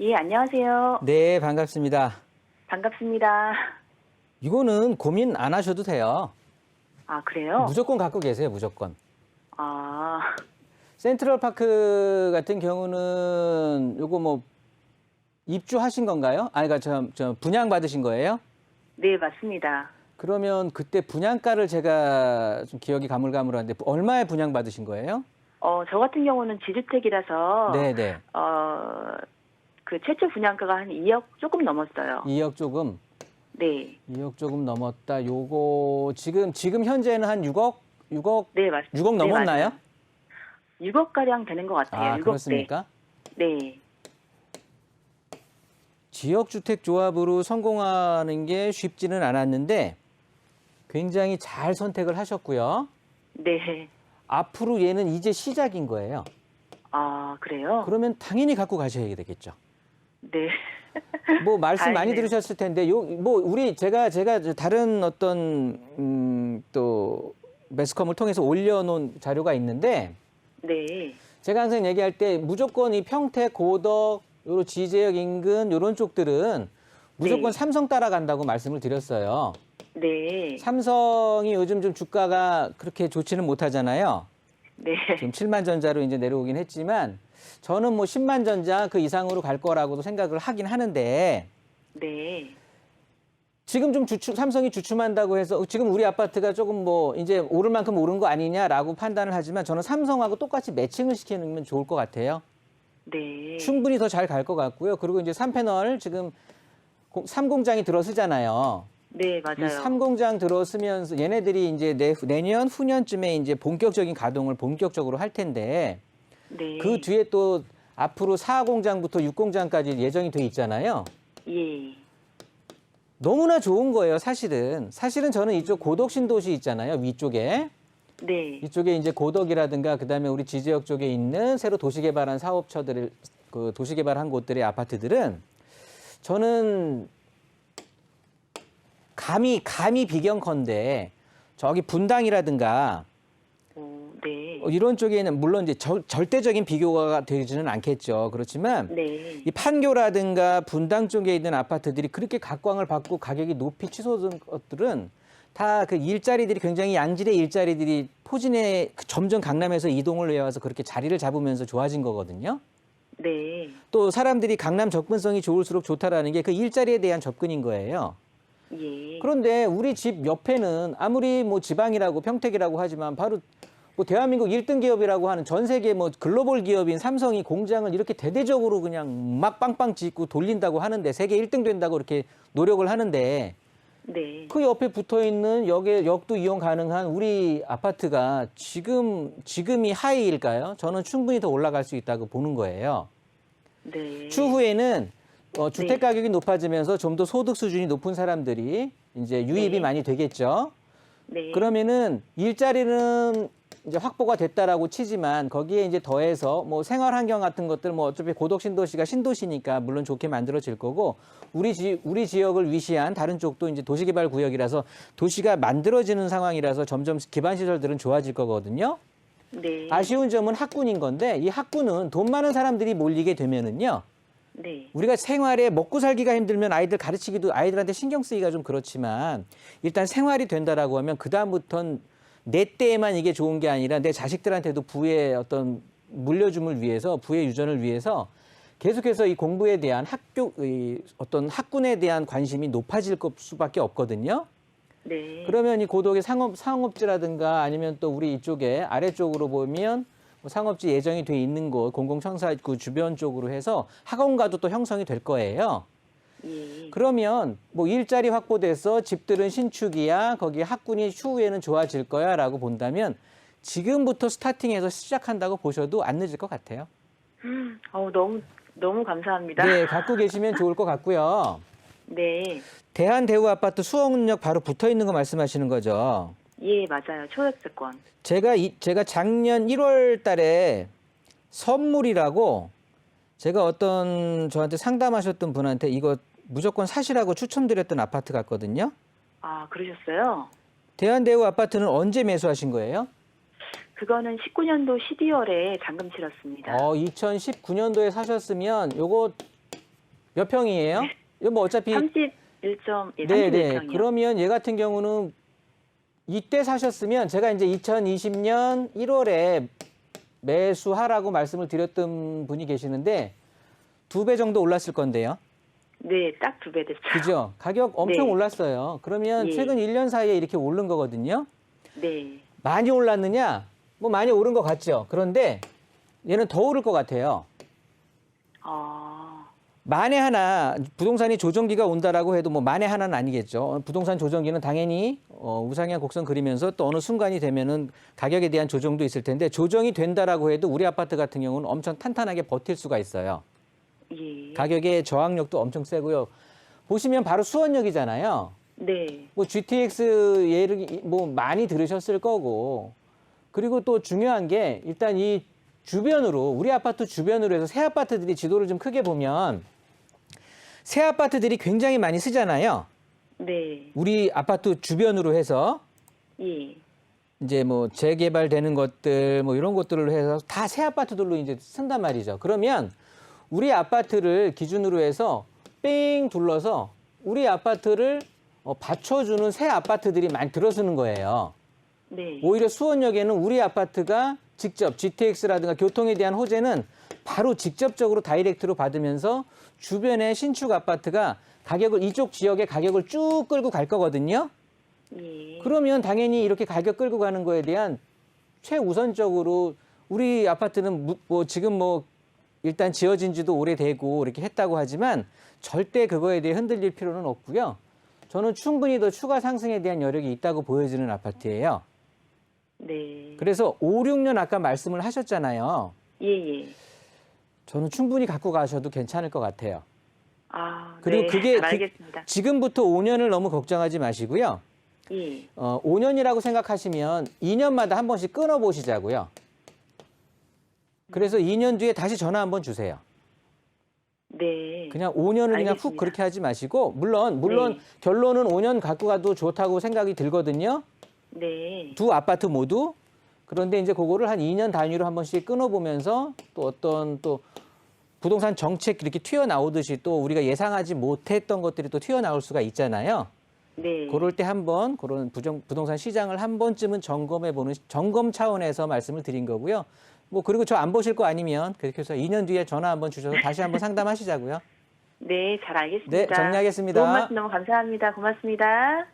예, 안녕하세요. 네, 반갑습니다. 반갑습니다. 이거는 고민 안 하셔도 돼요. 아, 그래요? 무조건 갖고 계세요, 무조건. 아, 센트럴파크 같은 경우는 요거 뭐 입주하신 건가요? 아니, 그러니까 저 분양 받으신 거예요? 네, 맞습니다. 그러면 그때 분양가를 제가 좀 기억이 가물가물한데 얼마에 분양 받으신 거예요? 저 같은 경우는 지주택이라서, 네네. 그 최초 분양가가 한 2억 조금 넘었어요. 2억 조금, 네. 2억 조금 넘었다. 요거 지금 현재는 한 6억? 6억, 네, 6억 네, 넘었나요? 맞아요. 6억가량 되는 것 같아요. 아, 6억대. 그렇습니까? 네. 지역주택조합으로 성공하는 게 쉽지는 않았는데 굉장히 잘 선택을 하셨고요. 네. 앞으로 얘는 이제 시작인 거예요. 아, 그래요? 그러면 당연히 갖고 가셔야 되겠죠. 네. 뭐 말씀 많이 다행이네요. 들으셨을 텐데 뭐 우리 제가 다른 어떤 또 매스컴을 통해서 올려놓은 자료가 있는데 네. 제가 항상 얘기할 때 무조건 이 평택, 고덕, 요런 지지역 인근 요런 쪽들은 무조건 네. 삼성 따라간다고 말씀을 드렸어요. 네. 삼성이 요즘 좀 주가가 그렇게 좋지는 못하잖아요. 네. 지금 7만 전자로 이제 내려오긴 했지만 저는 뭐 10만 전자 그 이상으로 갈 거라고도 생각을 하긴 하는데 네. 지금 좀 삼성이 주춤한다고 해서 지금 우리 아파트가 조금 뭐 이제 오를 만큼 오른 거 아니냐라고 판단을 하지만 저는 삼성하고 똑같이 매칭을 시키면 좋을 것 같아요. 네. 충분히 더 잘 갈 것 같고요. 그리고 이제 3패널 지금 3공장이 들어서잖아요. 네, 이 맞아요. 3공장 들어서면서 얘네들이 이제 내년 후년쯤에 이제 본격적인 가동을 본격적으로 할 텐데 네. 그 뒤에 또 앞으로 4공장부터 6공장까지 예정이 돼 있잖아요. 예. 너무나 좋은 거예요, 사실은. 사실은 저는 이쪽 고덕 신도시 있잖아요, 위쪽에. 네. 이쪽에 이제 고덕이라든가 그다음에 우리 지지역 쪽에 있는 새로 도시 개발한 사업처들 그 도시 개발한 곳들의 아파트들은 저는 감히 비경컨대 저기 분당이라든가 네. 이런 쪽에는 물론 이제 절대적인 비교가 되지는 않겠죠. 그렇지만 네. 이 판교라든가 분당 쪽에 있는 아파트들이 그렇게 각광을 받고 가격이 높이 치솟은 것들은 다 그 일자리들이 굉장히 양질의 일자리들이 포진해 점점 강남에서 이동을 해와서 그렇게 자리를 잡으면서 좋아진 거거든요. 네. 또 사람들이 강남 접근성이 좋을수록 좋다라는 게 그 일자리에 대한 접근인 거예요. 예. 그런데 우리 집 옆에는 아무리 뭐 지방이라고 평택이라고 하지만 바로 뭐 대한민국 1등 기업이라고 하는 전 세계 뭐 글로벌 기업인 삼성이 공장을 이렇게 대대적으로 그냥 막 빵빵 짓고 돌린다고 하는데 세계 1등 된다고 이렇게 노력을 하는데 네. 그 옆에 붙어 있는 역도 이용 가능한 우리 아파트가 지금이 하이일까요? 저는 충분히 더 올라갈 수 있다고 보는 거예요. 네. 추후에는 주택 네. 가격이 높아지면서 좀 더 소득 수준이 높은 사람들이 이제 유입이 네. 많이 되겠죠. 네. 그러면은 일자리는 이제 확보가 됐다라고 치지만 거기에 이제 더해서 뭐 생활 환경 같은 것들 뭐 어차피 고덕 신도시가 신도시니까 물론 좋게 만들어질 거고 우리 지역을 위시한 다른 쪽도 이제 도시개발 구역이라서 도시가 만들어지는 상황이라서 점점 기반 시설들은 좋아질 거거든요. 네. 아쉬운 점은 학군인 건데 이 학군은 돈 많은 사람들이 몰리게 되면은요. 네. 우리가 생활에 먹고 살기가 힘들면 아이들 가르치기도 아이들한테 신경 쓰기가 좀 그렇지만 일단 생활이 된다라고 하면 그다음부터는 내 때에만 이게 좋은 게 아니라 내 자식들한테도 부의 어떤 물려줌을 위해서 부의 유전을 위해서 계속해서 이 공부에 대한 어떤 학군에 대한 관심이 높아질 수밖에 없거든요. 네. 그러면 이 고덕의 상업지라든가 아니면 또 우리 이쪽에 아래쪽으로 보면 뭐 상업지 예정이 돼 있는 곳 공공청사 그 주변 쪽으로 해서 학원가도 또 형성이 될 거예요. 예. 그러면 뭐 일자리 확보돼서 집들은 신축이야 거기 학군이 추후에는 좋아질 거야라고 본다면 지금부터 스타팅해서 시작한다고 보셔도 안 늦을 것 같아요. 너무 감사합니다. 네, 갖고 계시면 좋을 것 같고요. 네. 대한대우 아파트 수원역 바로 붙어 있는 거 말씀하시는 거죠? 예, 맞아요. 초역세권. 제가 작년 1월 달에 선물이라고 제가 어떤 저한테 상담하셨던 분한테 이거 무조건 사시라고 추천드렸던 아파트 같거든요. 아, 그러셨어요? 대한대우 아파트는 언제 매수하신 거예요? 그거는 19년도 12월에 잔금 치렀습니다. 2019년도에 사셨으면 요거 몇 평이에요? 이거 뭐 어차피 31.1, 네, 31평이요. 그러면 얘 같은 경우는 이때 사셨으면 제가 이제 2020년 1월에 매수하라고 말씀을 드렸던 분이 계시는데 2배 정도 올랐을 건데요. 네, 딱 2배 됐어요. 그죠? 가격 엄청 네. 올랐어요. 그러면 예. 최근 1년 사이에 이렇게 오른 거거든요. 네. 많이 올랐느냐? 뭐 많이 오른 것 같죠. 그런데 얘는 더 오를 것 같아요. 만에 하나 부동산이 조정기가 온다라고 해도 뭐 만에 하나는 아니겠죠. 부동산 조정기는 당연히 우상향 곡선 그리면서 또 어느 순간이 되면은 가격에 대한 조정도 있을 텐데 조정이 된다라고 해도 우리 아파트 같은 경우는 엄청 탄탄하게 버틸 수가 있어요. 예. 가격의 저항력도 엄청 세고요. 보시면 바로 수원역이잖아요. 네. 뭐 GTX 예를 뭐 많이 들으셨을 거고 그리고 또 중요한 게 일단 이 주변으로 우리 아파트 주변으로 해서 새 아파트들이 지도를 좀 크게 보면 새 아파트들이 굉장히 많이 쓰잖아요. 네. 우리 아파트 주변으로 해서 예. 이제 뭐 재개발되는 것들 뭐 이런 것들로 해서 다 새 아파트들로 이제 쓴단 말이죠. 그러면 우리 아파트를 기준으로 해서 뺑 둘러서 우리 아파트를 받쳐주는 새 아파트들이 많이 들어서는 거예요. 네. 오히려 수원역에는 우리 아파트가 직접 GTX라든가 교통에 대한 호재는 바로 직접적으로 다이렉트로 받으면서 주변의 신축 아파트가 가격을 이쪽 지역의 가격을 쭉 끌고 갈 거거든요. 예. 그러면 당연히 이렇게 가격 끌고 가는 거에 대한 최우선적으로 우리 아파트는 뭐 지금 뭐 일단 지어진 지도 오래되고 이렇게 했다고 하지만 절대 그거에 대해 흔들릴 필요는 없고요. 저는 충분히 더 추가 상승에 대한 여력이 있다고 보여지는 아파트예요. 네. 그래서 5, 6년 아까 말씀을 하셨잖아요. 예, 예. 저는 충분히 갖고 가셔도 괜찮을 것 같아요. 그리고 그리고 그게 잘 알겠습니다. 지금부터 5년을 너무 걱정하지 마시고요. 예. 5년이라고 생각하시면 2년마다 한 번씩 끊어보시자고요. 그래서 2년 뒤에 다시 전화 한번 주세요. 네. 그냥 5년을 그냥 훅 알겠습니다. 그렇게 하지 마시고 물론 네. 결론은 5년 갖고 가도 좋다고 생각이 들거든요. 네. 두 아파트 모두. 그런데 이제 그거를 한 2년 단위로 한 번씩 끊어보면서 또 어떤 또 부동산 정책 이렇게 튀어나오듯이 또 우리가 예상하지 못했던 것들이 또 튀어나올 수가 있잖아요. 네. 그럴 때 한번 그런 부동산 시장을 한 번쯤은 점검해보는 점검 차원에서 말씀을 드린 거고요. 뭐 그리고 저 안 보실 거 아니면 그렇게 해서 2년 뒤에 전화 한번 주셔서 다시 한번 상담하시자고요. 네, 잘 알겠습니다. 네, 정리하겠습니다. 좋은 말씀 너무 감사합니다. 고맙습니다.